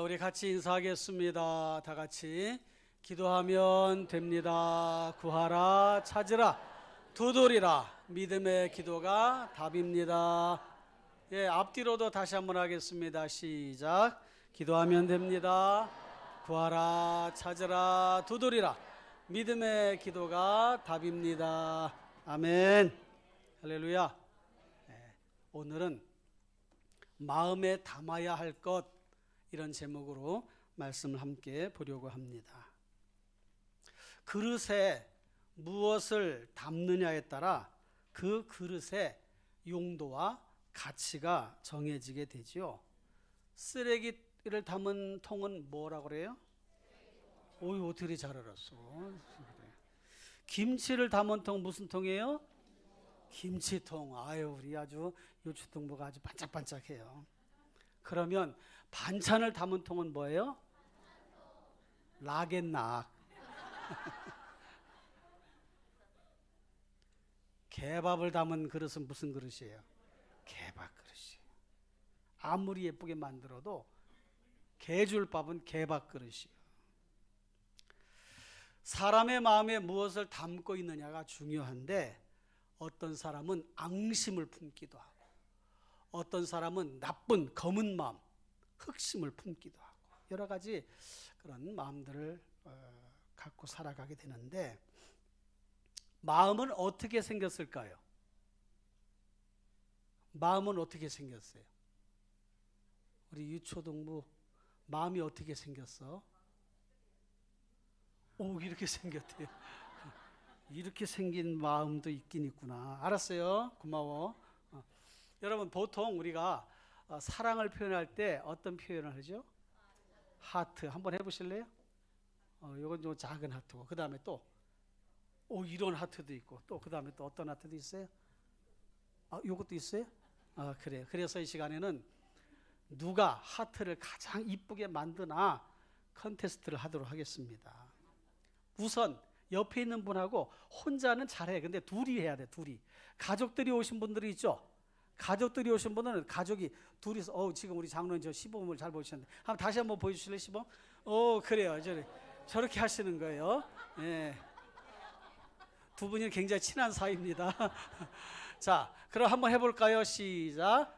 우리 같이 인사하겠습니다. 다 같이 기도하면 됩니다. 구하라, 찾으라, 두드리라. 믿음의 기도가 답입니다. 예, 앞뒤로도 다시 한번 하겠습니다. 시작. 기도하면 됩니다. 구하라, 찾으라, 두드리라. 믿음의 기도가 답입니다. 아멘. 할렐루야. 예, 오늘은 마음에 담아야 할 것, 이런 제목으로 말씀을 함께 보려고 합니다. 그릇에 무엇을 담느냐에 따라 그 그릇의 용도와 가치가 정해지게 되죠. 쓰레기를 담은 통은 뭐라고 그래요? 오이, 어떻게 잘 알았어? 김치를 담은 통 무슨 통이에요? 김치통. 아유, 우리 아주 요추통보가 아주 반짝반짝해요. 그러면 반찬을 담은 통은 뭐예요? 락앤락. 개밥을 담은 그릇은 무슨 그릇이에요? 개밥 그릇이에요. 아무리 예쁘게 만들어도 개줄밥은 개밥 그릇이에요. 사람의 마음에 무엇을 담고 있느냐가 중요한데, 어떤 사람은 앙심을 품기도 하고, 어떤 사람은 나쁜 검은 마음, 흑심을 품기도 하고, 여러 가지 그런 마음들을 갖고 살아가게 되는데, 마음은 어떻게 생겼을까요? 마음은 어떻게 생겼어요? 우리 유초동부 마음이 어떻게 생겼어? 오, 이렇게 생겼대요. 이렇게 생긴 마음도 있긴 있구나. 알았어요. 고마워. 여러분, 보통 우리가 사랑을 표현할 때 어떤 표현을 하죠? 하트. 한번 해보실래요? 이건 좀 작은 하트고, 그 다음에 또 이런 하트도 있고, 또 그 다음에 또 어떤 하트도 있어요? 요것도 있어요? 그래요. 그래서 이 시간에는 누가 하트를 가장 이쁘게 만드나 컨테스트를 하도록 하겠습니다. 우선 옆에 있는 분하고, 혼자는 잘해. 근데 둘이 해야 돼. 둘이. 가족들이 오신 분들이 있죠. 가족들이 오신 분들은 가족이 둘이서, 지금 우리 장로님 저 시범을 잘 보셨는데, 한번 다시 한번 보여주실래요? 시범? 그래요. 저렇게 하시는 거예요. 예. 두 분이 굉장히 친한 사이입니다. 자, 그럼 한번 해볼까요? 시작.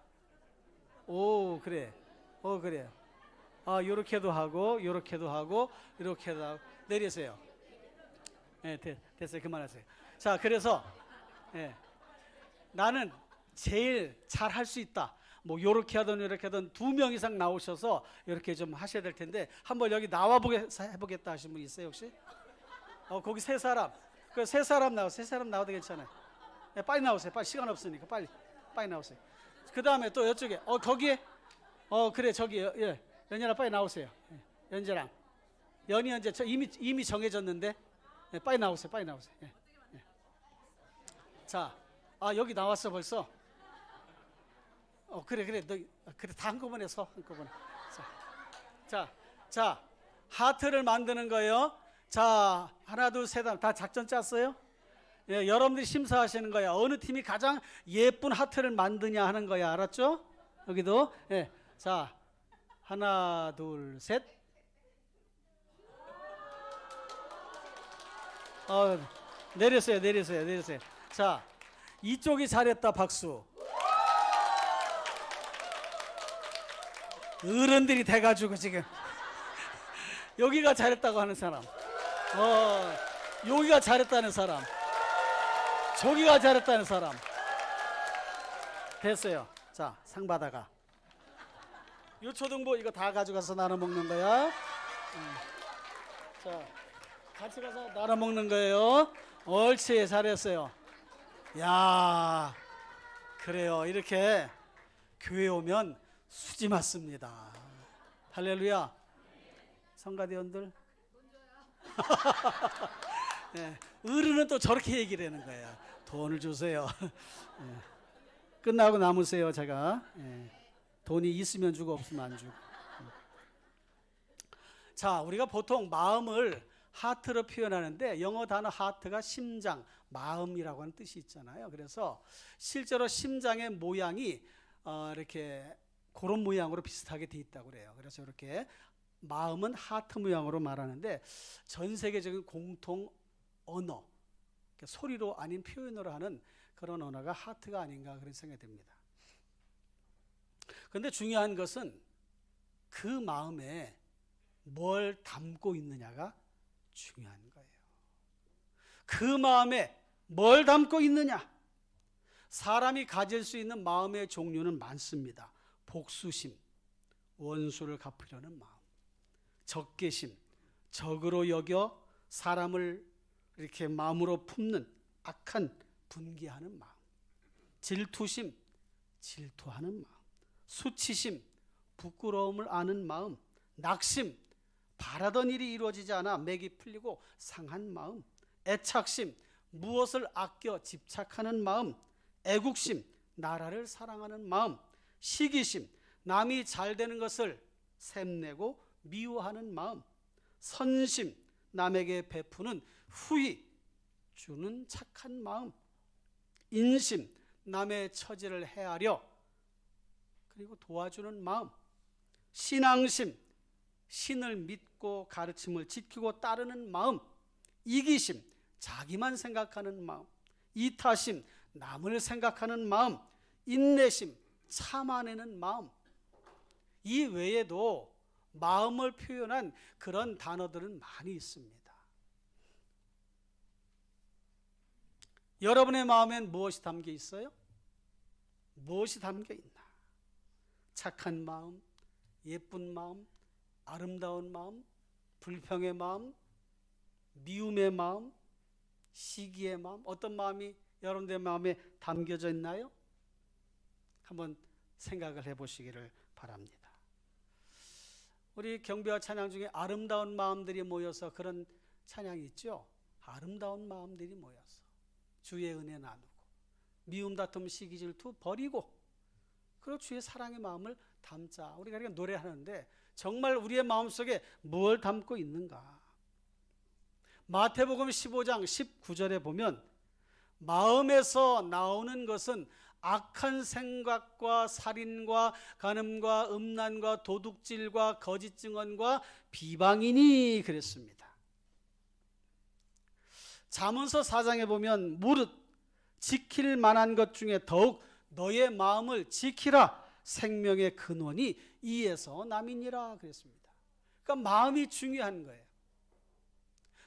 오, 그래. 그래. 요렇게도 하고, 요렇게도 하고, 이렇게도 하고. 내리세요. 네, 됐어요. 그만하세요. 자, 그래서 나는 제일 잘 할 수 있다. 뭐 요렇게 하든 이렇게 하든 2명 이상 나오셔서 이렇게 좀 하셔야 될 텐데, 한번 여기 해보겠다 하신 분 있어요 혹시? 거기 세 사람. 그 세 사람 나와도 괜찮아요. 빨리 나오세요. 빨리, 시간 없으니까 빨리 나오세요. 그 다음에 또 이쪽에 거기에 그래, 저기 예, 연연아 빨리 나오세요. 연재랑 연희 현재 저 이미 정해졌는데, 빨리 나오세요. 예. 자, 여기 나왔어 벌써. 그래 너 그래, 다 한꺼번에 한꺼번에. 자, 하트를 만드는 거예요. 자, 하나 둘 셋 다 작전 짰어요? 예, 여러분들이 심사하시는 거야. 어느 팀이 가장 예쁜 하트를 만드냐 하는 거야. 알았죠? 여기도. 예. 자, 하나 둘 셋. 내리세요. 자, 이쪽이 잘했다. 박수. 어른들이 돼가지고 지금 여기가 잘했다고 하는 사람, 여기가 잘했다는 사람, 저기가 잘했다는 사람. 됐어요. 자, 상 받아가. 요초등부 이거 다 가져가서 나눠 먹는 거야. 자, 같이 가서 나눠 먹는 거예요. 옳지, 잘했어요. 야, 그래요. 이렇게 교회 오면 수지 맞습니다. 할렐루야. 성가대원들. 네, 어른은 또 저렇게 얘기를 하는 거예요. 돈을 주세요. 네, 끝나고 남으세요. 제가 돈이 있으면 주고 없으면 안 주고. 자, 우리가 보통 마음을 하트로 표현하는데, 영어 단어 하트가 심장, 마음이라고 하는 뜻이 있잖아요. 그래서 실제로 심장의 모양이 이렇게 그런 모양으로 비슷하게 돼 있다고 그래요. 그래서 이렇게 마음은 하트 모양으로 말하는데 전 세계적인 공통 언어, 소리로 아닌 표현으로 하는 그런 언어가 하트가 아닌가 그런 생각이 듭니다. 그런데 중요한 것은 그 마음에 뭘 담고 있느냐가 중요한 거예요. 그 마음에 뭘 담고 있느냐. 사람이 가질 수 있는 마음의 종류는 많습니다. 복수심, 원수를 갚으려는 마음, 적개심, 적으로 여겨 사람을 이렇게 마음으로 품는 악한 분개하는 마음, 질투심, 질투하는 마음, 수치심, 부끄러움을 아는 마음, 낙심, 바라던 일이 이루어지지 않아 맥이 풀리고 상한 마음, 애착심, 무엇을 아껴 집착하는 마음, 애국심, 나라를 사랑하는 마음, 시기심, 남이 잘 되는 것을 샘내고 미워하는 마음, 선심, 남에게 베푸는 후히 주는 착한 마음, 인심, 남의 처지를 헤아려 그리고 도와주는 마음, 신앙심, 신을 믿고 가르침을 지키고 따르는 마음, 이기심, 자기만 생각하는 마음, 이타심, 남을 생각하는 마음, 인내심, 참아내는 마음. 이 외에도 마음을 표현한 그런 단어들은 많이 있습니다. 여러분의 마음엔 무엇이 담겨 있어요? 무엇이 담겨 있나? 착한 마음, 예쁜 마음, 아름다운 마음, 불평의 마음, 미움의 마음, 시기의 마음, 어떤 마음이 여러분들의 마음에 담겨져 있나요? 한번 생각을 해보시기를 바랍니다. 우리 경배와 찬양 중에 아름다운 마음들이 모여서 그런 찬양이 있죠. 아름다운 마음들이 모여서 주의 은혜 나누고 미움 다툼 시기 질투 버리고 그리고 주의 사랑의 마음을 담자. 우리가 이렇게 노래하는데 정말 우리의 마음속에 뭘 담고 있는가? 마태복음 15장 19절에 보면 마음에서 나오는 것은 악한 생각과 살인과 간음과 음란과 도둑질과 거짓 증언과 비방이니 그랬습니다. 잠언서 4장에 보면 무릇 지킬 만한 것 중에 더욱 너의 마음을 지키라. 생명의 근원이 이에서 남이니라 그랬습니다. 그러니까 마음이 중요한 거예요.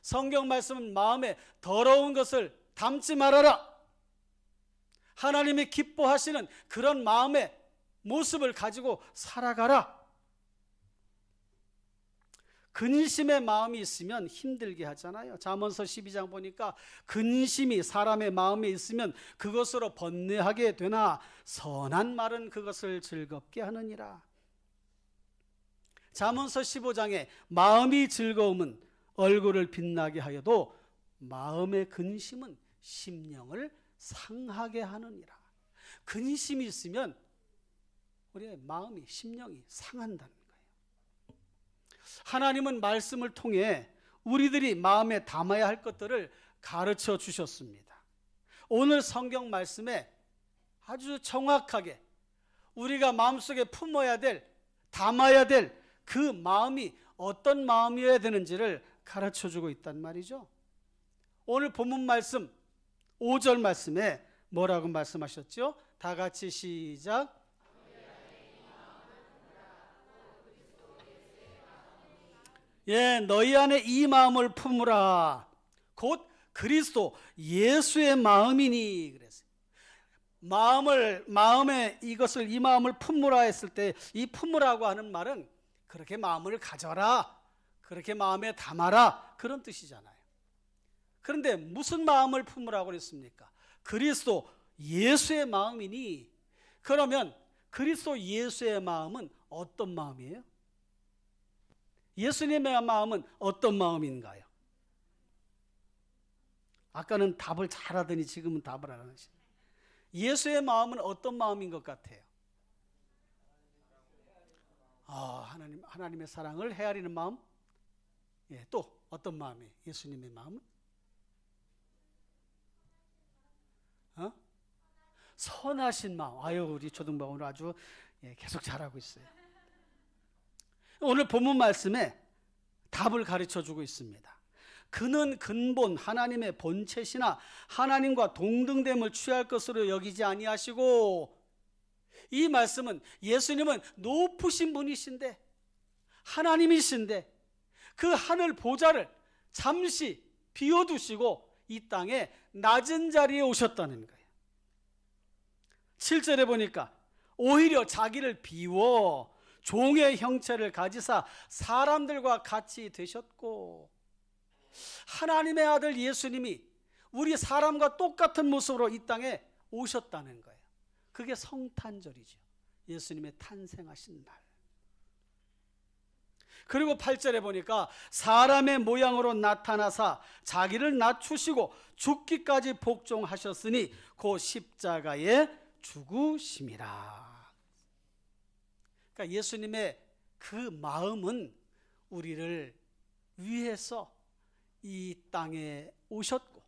성경 말씀은 마음에 더러운 것을 담지 말아라. 하나님이 기뻐하시는 그런 마음의 모습을 가지고 살아가라. 근심의 마음이 있으면 힘들게 하잖아요. 잠언서 12장 보니까 근심이 사람의 마음에 있으면 그것으로 번뇌하게 되나 선한 말은 그것을 즐겁게 하느니라. 잠언서 15장에 마음이 즐거움은 얼굴을 빛나게 하여도 마음의 근심은 심령을 상하게 하느니라. 근심이 있으면 우리의 마음이 심령이 상한다는 거예요. 하나님은 말씀을 통해 우리들이 마음에 담아야 할 것들을 가르쳐 주셨습니다. 오늘 성경 말씀에 아주 정확하게 우리가 마음속에 품어야 될, 담아야 될 그 마음이 어떤 마음이어야 되는지를 가르쳐 주고 있단 말이죠. 오늘 본문 말씀 5절 말씀에 뭐라고 말씀하셨죠? 다 같이 시작. 예, 너희 안에 이 마음을 품으라. 곧 그리스도 예수의 마음이니 그랬어요. 마음에 이것을 이 마음을 품으라 했을 때 이 품으라고 하는 말은 그렇게 마음을 가져라, 그렇게 마음에 담아라 그런 뜻이잖아요. 그런데 무슨 마음을 품으라고 그랬습니까? 그리스도 예수의 마음이니. 그러면 그리스도 예수의 마음은 어떤 마음이에요? 예수님의 마음은 어떤 마음인가요? 아까는 답을 잘하더니 지금은 답을 안 하시네. 예수의 마음은 어떤 마음인 것 같아요? 하나님의 사랑을 헤아리는 마음? 예, 또 어떤 마음이에요? 예수님의 마음은? 선하신 마음. 아유, 우리 초등부 오늘 아주 계속 잘하고 있어요. 오늘 본문 말씀에 답을 가르쳐주고 있습니다. 그는 근본 하나님의 본체시나 하나님과 동등됨을 취할 것으로 여기지 아니하시고, 이 말씀은 예수님은 높으신 분이신데, 하나님이신데 그 하늘 보좌를 잠시 비워두시고 이 땅에 낮은 자리에 오셨다는 거예요. 7절에 보니까 오히려 자기를 비워 종의 형체를 가지사 사람들과 같이 되셨고, 하나님의 아들 예수님이 우리 사람과 똑같은 모습으로 이 땅에 오셨다는 거예요. 그게 성탄절이죠. 예수님의 탄생하신 날. 그리고 8절에 보니까 사람의 모양으로 나타나사 자기를 낮추시고 죽기까지 복종하셨으니 그 십자가에 죽으심이라. 그러니까 예수님의 그 마음은 우리를 위해서 이 땅에 오셨고,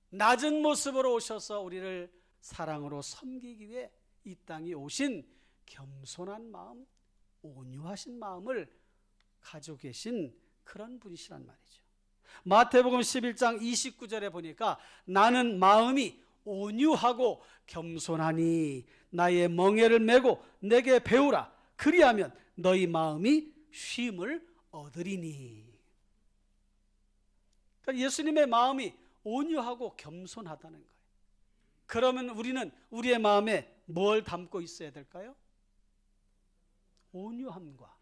낮은 모습으로 오셔서 우리를 사랑으로 섬기기 위해 이 땅에 오신 겸손한 마음, 온유하신 마음을 가지고 계신 그런 분이시란 말이죠. 마태복음 11장 29절에 보니까 나는 마음이 온유하고 겸손하니 나의 멍에를 메고 내게 배우라. 그리하면 너희 마음이 쉼을 얻으리니. 그러니까 예수님의 마음이 온유하고 겸손하다는 거예요. 그러면 우리는 우리의 마음에 뭘 담고 있어야 될까요? 온유함과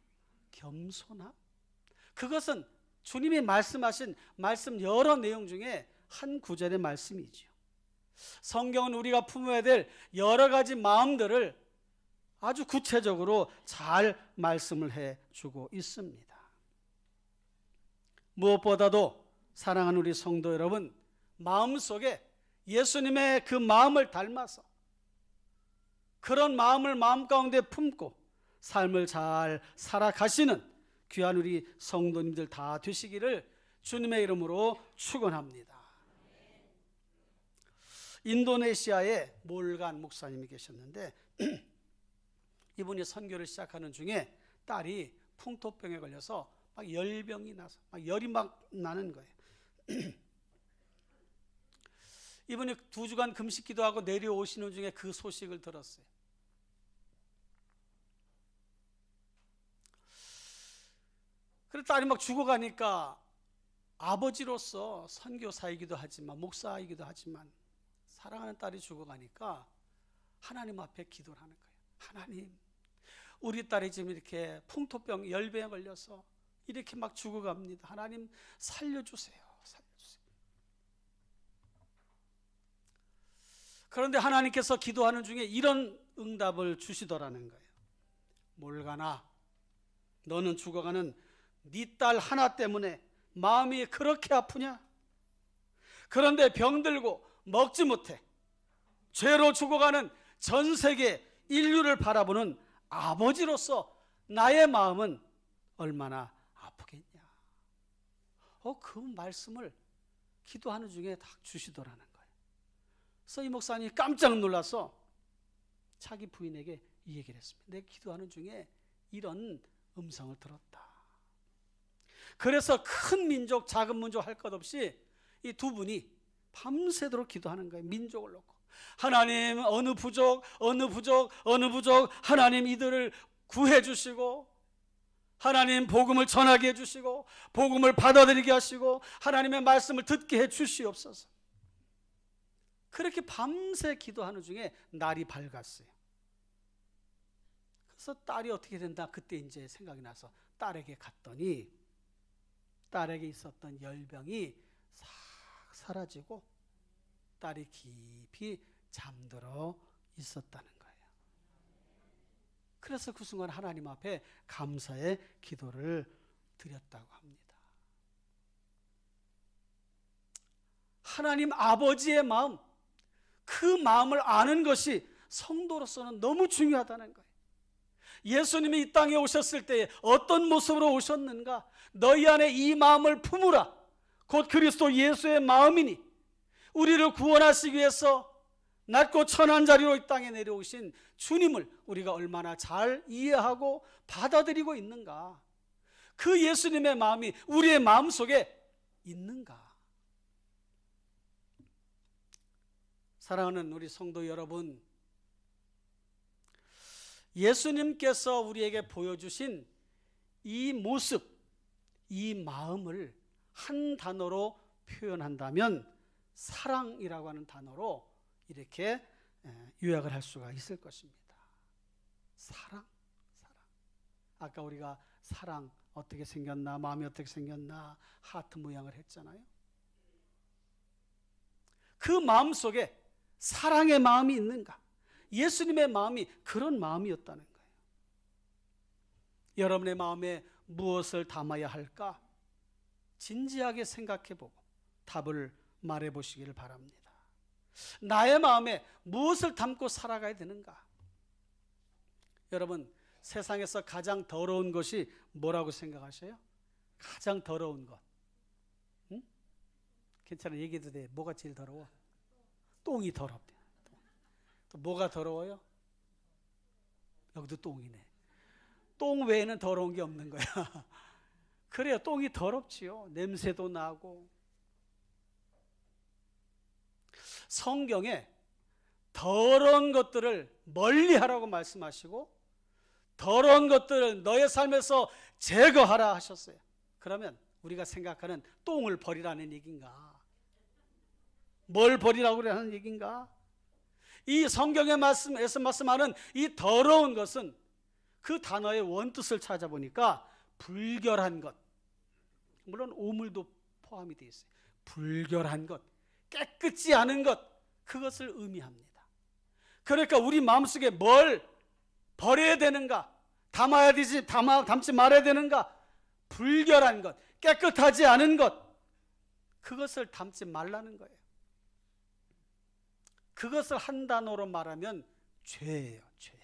겸손함. 그것은 주님이 말씀하신 말씀 여러 내용 중에 한 구절의 말씀이지요. 성경은 우리가 품어야 될 여러 가지 마음들을 아주 구체적으로 잘 말씀을 해주고 있습니다. 무엇보다도 사랑하는 우리 성도 여러분, 마음속에 예수님의 그 마음을 닮아서 그런 마음을 마음 가운데 품고 삶을 잘 살아가시는 귀한 우리 성도님들 다 되시기를 주님의 이름으로 축원합니다. 인도네시아에 몰간 목사님이 계셨는데 이분이 선교를 시작하는 중에 딸이 풍토병에 걸려서 막 열병이 나서 막 열이 막 나는 거예요. 이분이 2주간 금식 기도하고 내려오시는 중에 그 소식을 들었어요. 그래서 딸이 막 죽어가니까 아버지로서 선교사이기도 하지만 목사이기도 하지만 사랑하는 딸이 죽어가니까 하나님 앞에 기도를 하는 거예요. 하나님, 우리 딸이 지금 이렇게 풍토병 열병에 걸려서 이렇게 막 죽어갑니다. 하나님 살려주세요. 살려주세요. 그런데 하나님께서 기도하는 중에 이런 응답을 주시더라는 거예요. 몰가나, 너는 죽어가는 네 딸 하나 때문에 마음이 그렇게 아프냐? 그런데 병들고 먹지 못해 죄로 죽어가는 전 세계 인류를 바라보는 아버지로서 나의 마음은 얼마나 아프겠냐? 그 말씀을 기도하는 중에 딱 주시더라는 거예요. 그래서 이 목사님이 깜짝 놀라서 자기 부인에게 이 얘기를 했습니다. 내 기도하는 중에 이런 음성을 들었다. 그래서 큰 민족, 작은 민족 할 것 없이 이 두 분이 밤새도록 기도하는 거예요. 민족을 놓고. 하나님, 어느 부족 하나님 이들을 구해 주시고, 하나님 복음을 전하게 해 주시고, 복음을 받아들이게 하시고, 하나님의 말씀을 듣게 해 주시옵소서. 그렇게 밤새 기도하는 중에 날이 밝았어요. 그래서 딸이 어떻게 된다, 그때 이제 생각이 나서 딸에게 갔더니 딸에게 있었던 열병이 싹 사라지고 딸이 깊이 잠들어 있었다는 거예요. 그래서 그 순간 하나님 앞에 감사의 기도를 드렸다고 합니다. 하나님 아버지의 마음, 그 마음을 아는 것이 성도로서는 너무 중요하다는 거예요. 예수님이 이 땅에 오셨을 때 어떤 모습으로 오셨는가? 너희 안에 이 마음을 품으라. 곧 그리스도 예수의 마음이니 우리를 구원하시기 위해서 낮고 천한 자리로 이 땅에 내려오신 주님을 우리가 얼마나 잘 이해하고 받아들이고 있는가? 그 예수님의 마음이 우리의 마음속에 있는가? 사랑하는 우리 성도 여러분, 예수님께서 우리에게 보여주신 이 모습, 이 마음을 한 단어로 표현한다면 사랑이라고 하는 단어로 이렇게 요약을 할 수가 있을 것입니다. 사랑. 아까 우리가 사랑 어떻게 생겼나, 마음이 어떻게 생겼나 하트 모양을 했잖아요. 그 마음 속에 사랑의 마음이 있는가? 예수님의 마음이 그런 마음이었다는 거예요. 여러분의 마음에 무엇을 담아야 할까? 진지하게 생각해보고 답을 말해보시기를 바랍니다. 나의 마음에 무엇을 담고 살아가야 되는가? 여러분, 세상에서 가장 더러운 것이 뭐라고 생각하셔요? 가장 더러운 것. 응? 괜찮아, 얘기해도 돼. 뭐가 제일 더러워? 똥이 더럽대. 또 뭐가 더러워요? 여기도 똥이네. 똥 외에는 더러운 게 없는 거야. 그래요, 똥이 더럽지요. 냄새도 나고. 성경에 더러운 것들을 멀리하라고 말씀하시고 더러운 것들을 너의 삶에서 제거하라 하셨어요. 그러면 우리가 생각하는 똥을 버리라는 얘기인가? 뭘 버리라고 하는 얘기인가? 이 성경의 말씀에서 말씀하는 이 더러운 것은 그 단어의 원뜻을 찾아보니까 불결한 것, 물론 오물도 포함이 되어 있어요. 불결한 것, 깨끗지 않은 것, 그것을 의미합니다. 그러니까 우리 마음속에 뭘 버려야 되는가? 담아야 되지, 담지 말아야 되는가? 불결한 것, 깨끗하지 않은 것, 그것을 담지 말라는 거예요. 그것을 한 단어로 말하면 죄예요. 죄.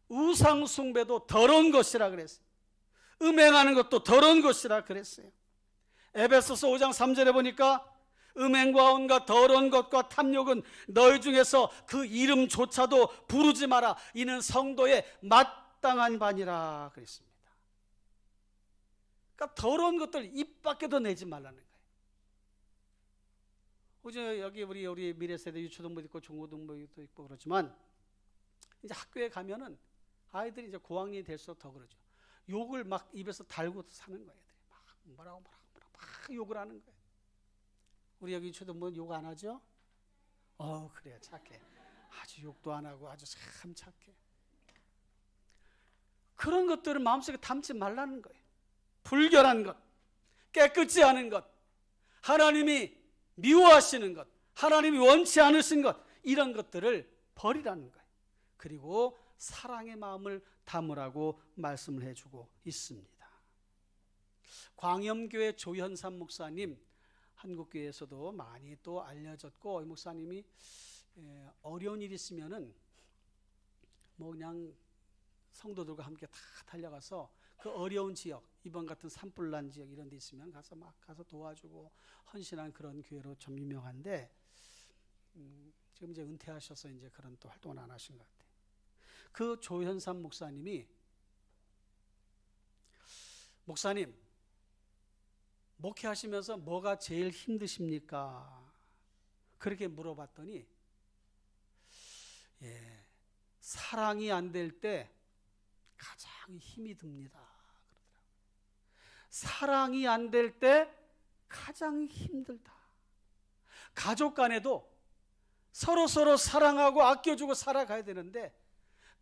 우상 숭배도 더러운 것이라 그랬어요. 음행하는 것도 더러운 것이라 그랬어요. 에베소서 5장 3절에 보니까 음행과 온갖 더러운 것과 탐욕은 너희 중에서 그 이름조차도 부르지 마라. 이는 성도의 마땅한 바니라 그랬습니다. 그러니까 더러운 것들 입 밖에도 내지 말라는 거예요. 어제 여기 우리 미래세대 유초등부 있고 중고등부도 있고 그렇지만 이제 학교에 가면은 아이들이 이제 고학년이 될수록 더 그러죠. 욕을 막 입에서 달고 사는 거예요. 막 뭐라고 막 욕을 하는 거예요. 우리 여기 유초등부는 욕 안 하죠? 그래요, 착해. 아주 욕도 안 하고 아주 참 착해. 그런 것들을 마음속에 담지 말라는 거예요. 불결한 것, 깨끗지 않은 것, 하나님이 미워하시는 것, 하나님이 원치 않으신 것, 이런 것들을 버리라는 거예요. 그리고 사랑의 마음을 담으라고 말씀을 해주고 있습니다. 광염교회 조현삼 목사님, 한국교회에서도 많이 또 알려졌고, 이 목사님이 어려운 일이 있으면은 뭐 그냥 성도들과 함께 다 달려가서 그 어려운 지역, 이번 같은 산불난 지역 이런 데 있으면 가서 도와주고 헌신한 그런 교회로 좀 유명한데, 지금 이제 은퇴하셔서 이제 그런 또 활동을 안 하신 것 같아요. 그 조현삼 목사님이, 목사님 목회하시면서 뭐가 제일 힘드십니까? 그렇게 물어봤더니 사랑이 안 될 때 가장 힘이 듭니다. 사랑이 안 될 때 가장 힘들다. 가족 간에도 서로 사랑하고 아껴주고 살아가야 되는데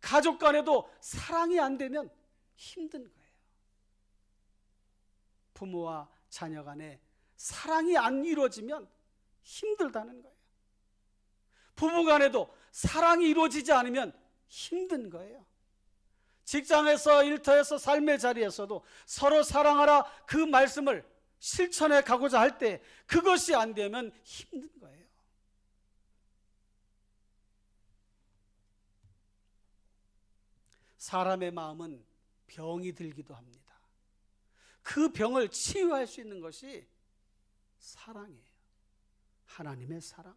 가족 간에도 사랑이 안 되면 힘든 거예요. 부모와 자녀 간에 사랑이 안 이루어지면 힘들다는 거예요. 부부 간에도 사랑이 이루어지지 않으면 힘든 거예요. 직장에서, 일터에서, 삶의 자리에서도 서로 사랑하라 그 말씀을 실천해 가고자 할 때 그것이 안 되면 힘든 거예요. 사람의 마음은 병이 들기도 합니다. 그 병을 치유할 수 있는 것이 사랑이에요. 하나님의 사랑,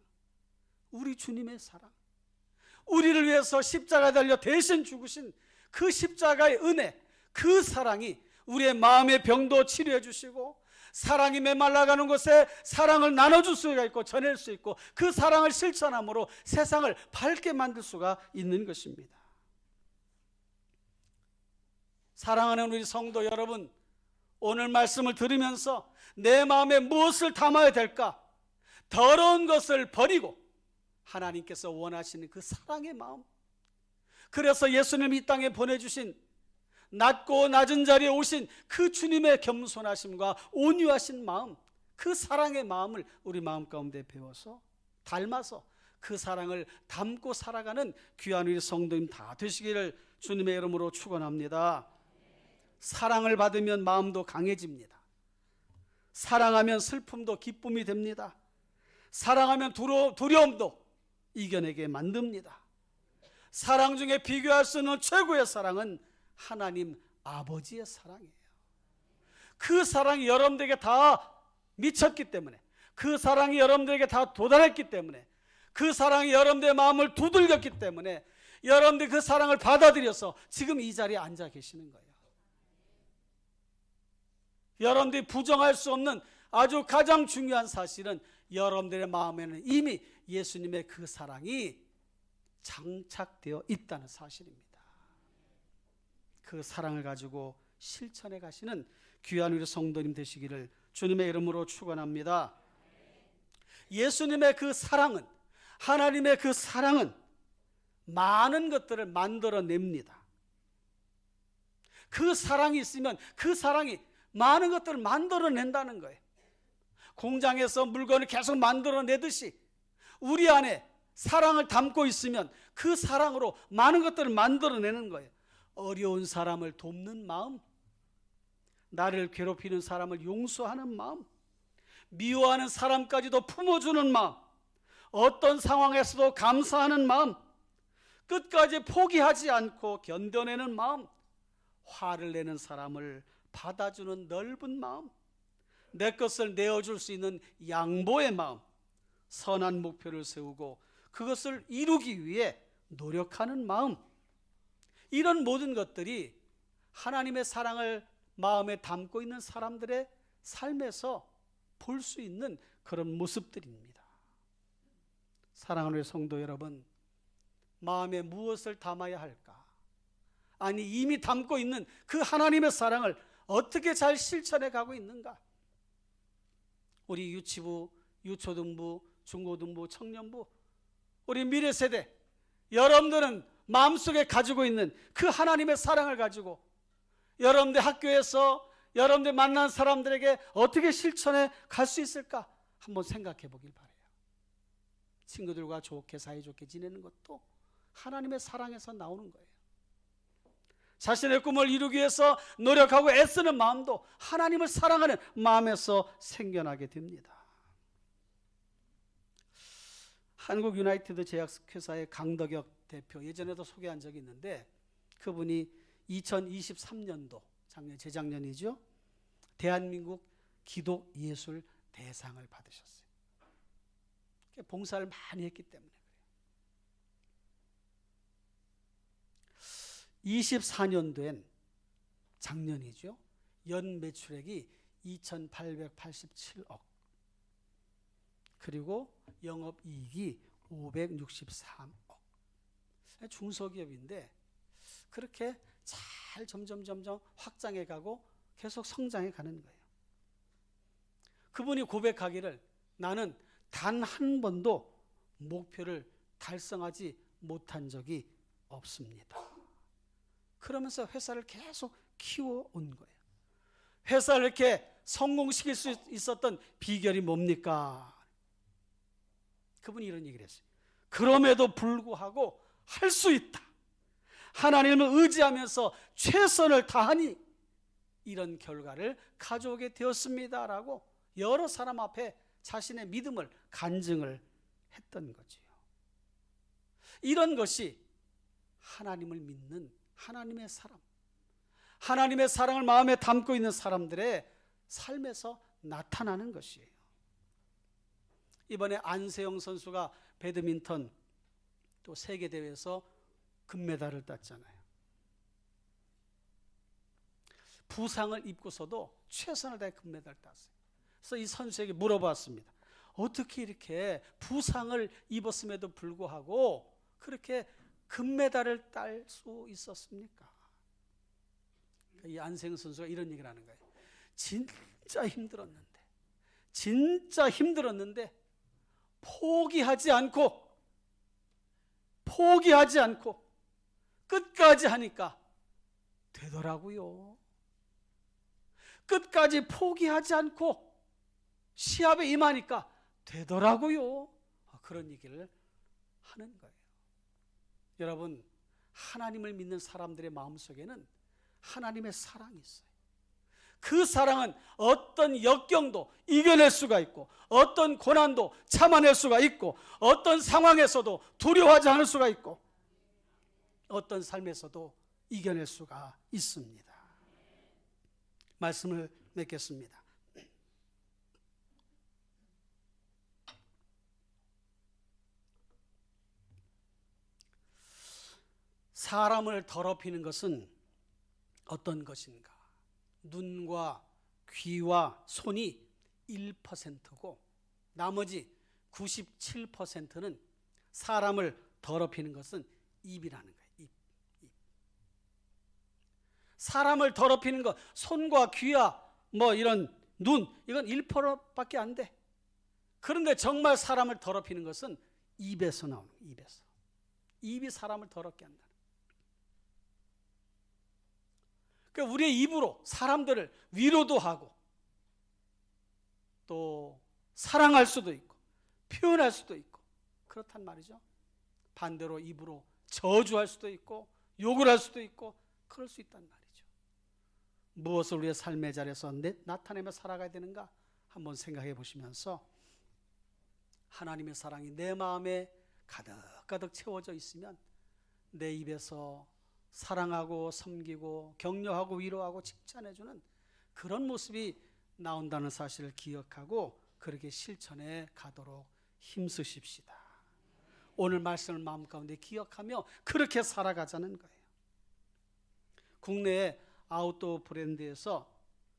우리 주님의 사랑, 우리를 위해서 십자가에 달려 대신 죽으신 그 십자가의 은혜, 그 사랑이 우리의 마음의 병도 치료해 주시고, 사랑이 메말라가는 곳에 사랑을 나눠줄 수가 있고 전할 수 있고, 그 사랑을 실천함으로 세상을 밝게 만들 수가 있는 것입니다. 사랑하는 우리 성도 여러분, 오늘 말씀을 들으면서 내 마음에 무엇을 담아야 될까? 더러운 것을 버리고 하나님께서 원하시는 그 사랑의 마음, 그래서 예수님 이 땅에 보내주신, 낮고 낮은 자리에 오신 그 주님의 겸손하심과 온유하신 마음, 그 사랑의 마음을 우리 마음 가운데 배워서 닮아서 그 사랑을 담고 살아가는 귀한 우리 성도님 다 되시기를 주님의 이름으로 축원합니다. 사랑을 받으면 마음도 강해집니다. 사랑하면 슬픔도 기쁨이 됩니다. 사랑하면 두려움도 이겨내게 만듭니다. 사랑 중에 비교할 수 없는 최고의 사랑은 하나님 아버지의 사랑이에요. 그 사랑이 여러분들에게 다 미쳤기 때문에, 그 사랑이 여러분들에게 다 도달했기 때문에, 그 사랑이 여러분들의 마음을 두들겼기 때문에 여러분들이 그 사랑을 받아들여서 지금 이 자리에 앉아 계시는 거예요. 여러분들이 부정할 수 없는 아주 가장 중요한 사실은 여러분들의 마음에는 이미 예수님의 그 사랑이 장착되어 있다는 사실입니다. 그 사랑을 가지고 실천해 가시는 귀한 우리 성도님 되시기를 주님의 이름으로 축원합니다. 예수님의 그 사랑은, 하나님의 그 사랑은 많은 것들을 만들어냅니다. 그 사랑이 있으면 그 사랑이 많은 것들을 만들어낸다는 거예요. 공장에서 물건을 계속 만들어내듯이 우리 안에 사랑을 담고 있으면 그 사랑으로 많은 것들을 만들어내는 거예요. 어려운 사람을 돕는 마음, 나를 괴롭히는 사람을 용서하는 마음, 미워하는 사람까지도 품어주는 마음, 어떤 상황에서도 감사하는 마음, 끝까지 포기하지 않고 견뎌내는 마음, 화를 내는 사람을 받아주는 넓은 마음, 내 것을 내어줄 수 있는 양보의 마음, 선한 목표를 세우고 그것을 이루기 위해 노력하는 마음, 이런 모든 것들이 하나님의 사랑을 마음에 담고 있는 사람들의 삶에서 볼 수 있는 그런 모습들입니다. 사랑하는 성도 여러분, 마음에 무엇을 담아야 할까? 아니, 이미 담고 있는 그 하나님의 사랑을 어떻게 잘 실천해 가고 있는가? 우리 유치부, 유초등부, 중고등부, 청년부, 우리 미래 세대, 여러분들은 마음속에 가지고 있는 그 하나님의 사랑을 가지고 여러분들 학교에서 여러분들 만난 사람들에게 어떻게 실천해 갈 수 있을까? 한번 생각해 보길 바라요. 친구들과 좋게 사이좋게 지내는 것도 하나님의 사랑에서 나오는 거예요. 자신의 꿈을 이루기 위해서 노력하고 애쓰는 마음도 하나님을 사랑하는 마음에서 생겨나게 됩니다. 한국 유나이티드 제약회사의 강덕혁 대표, 예전에도 소개한 적이 있는데 그분이 2023년도 재작년이죠, 대한민국 기독예술 대상을 받으셨어요. 봉사를 많이 했기 때문에 그래요. 24년도엔 작년이죠, 연 매출액이 2,887억, 그리고 영업이익이 563억. 중소기업인데 그렇게 잘 점점 확장해 가고 계속 성장해 가는 거예요. 그분이 고백하기를, 나는 단 한 번도 목표를 달성하지 못한 적이 없습니다. 그러면서 회사를 계속 키워온 거예요. 회사를 이렇게 성공시킬 수 있었던 비결이 뭡니까? 그분이 이런 얘기를 했어요. 그럼에도 불구하고 할 수 있다. 하나님을 의지하면서 최선을 다하니 이런 결과를 가져오게 되었습니다라고 여러 사람 앞에 자신의 믿음을 간증을 했던 거지요. 이런 것이 하나님을 믿는 하나님의 사람, 하나님의 사랑을 마음에 담고 있는 사람들의 삶에서 나타나는 것이에요. 이번에 안세영 선수가 배드민턴 또 세계대회에서 금메달을 땄잖아요. 부상을 입고서도 최선을 다해 금메달을 땄어요. 그래서 이 선수에게 물어봤습니다. 어떻게 이렇게 부상을 입었음에도 불구하고 그렇게 금메달을 딸 수 있었습니까? 이 안세영 선수가 이런 얘기를 하는 거예요. 진짜 힘들었는데 포기하지 않고 끝까지 하니까 되더라고요. 끝까지 포기하지 않고 시합에 임하니까 되더라고요. 그런 얘기를 하는 거예요. 여러분, 하나님을 믿는 사람들의 마음속에는 하나님의 사랑이 있어요. 그 사랑은 어떤 역경도 이겨낼 수가 있고, 어떤 고난도 참아낼 수가 있고, 어떤 상황에서도 두려워하지 않을 수가 있고, 어떤 삶에서도 이겨낼 수가 있습니다. 말씀을 맺겠습니다. 사람을 더럽히는 것은 어떤 것인가? 눈과 귀와 손이 1%고 나머지 97%는 사람을 더럽히는 것은 입이라는 거예요. 입. 사람을 더럽히는 것, 손과 귀와 이런 눈, 이건 1%밖에 안 돼. 그런데 정말 사람을 더럽히는 것은 입에서 나오는 거예요. 입에서. 입이 사람을 더럽게 한다. 그러니까 우리의 입으로 사람들을 위로도 하고 또 사랑할 수도 있고 표현할 수도 있고 그렇단 말이죠. 반대로 입으로 저주할 수도 있고 욕을 할 수도 있고 그럴 수 있단 말이죠. 무엇을 우리의 삶의 자리에서 나타내며 살아가야 되는가 한번 생각해 보시면서 하나님의 사랑이 내 마음에 가득가득 채워져 있으면 내 입에서 사랑하고 섬기고 격려하고 위로하고 칭찬해주는 그런 모습이 나온다는 사실을 기억하고 그렇게 실천해 가도록 힘쓰십시다. 오늘 말씀을 마음 가운데 기억하며 그렇게 살아가자는 거예요. 국내의 아웃도어 브랜드에서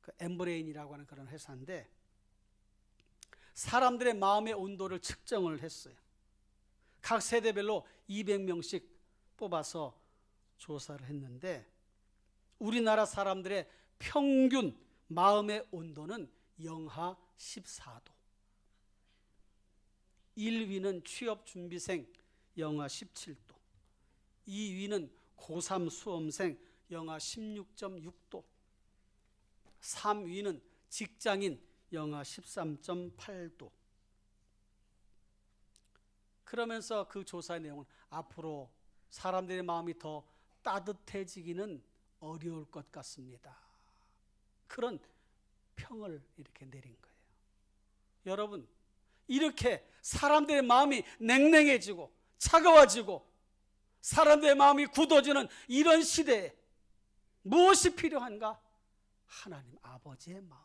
그 엠브레인이라고 하는 그런 회사인데 사람들의 마음의 온도를 측정을 했어요. 각 세대별로 200명씩 뽑아서 조사를 했는데 우리나라 사람들의 평균 마음의 온도는 영하 14도. 1위는 취업준비생 영하 17도. 2위는 고3 수험생 영하 16.6도. 3위는 직장인 영하 13.8도. 그러면서 그 조사의 내용은 앞으로 사람들의 마음이 더 따뜻해지기는 어려울 것 같습니다. 그런 평을 이렇게 내린 거예요. 여러분, 이렇게 사람들의 마음이 냉랭해지고 차가워지고 사람들의 마음이 굳어지는 이런 시대에 무엇이 필요한가? 하나님 아버지의 마음.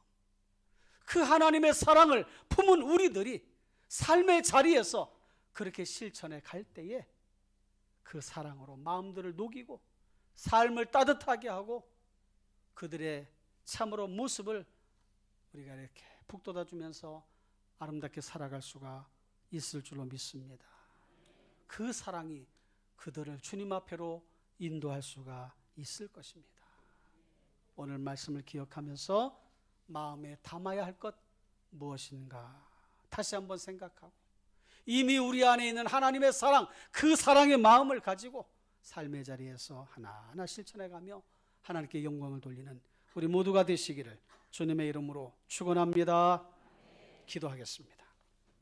그 하나님의 사랑을 품은 우리들이 삶의 자리에서 그렇게 실천해 갈 때에 그 사랑으로 마음들을 녹이고 삶을 따뜻하게 하고 그들의 참으로 모습을 우리가 이렇게 북돋아주면서 아름답게 살아갈 수가 있을 줄로 믿습니다. 그 사랑이 그들을 주님 앞에로 인도할 수가 있을 것입니다. 오늘 말씀을 기억하면서 마음에 담아야 할 것 무엇인가 다시 한번 생각하고 이미 우리 안에 있는 하나님의 사랑, 그 사랑의 마음을 가지고 삶의 자리에서 하나하나 실천해가며 하나님께 영광을 돌리는 우리 모두가 되시기를 주님의 이름으로 축원합니다. 기도하겠습니다.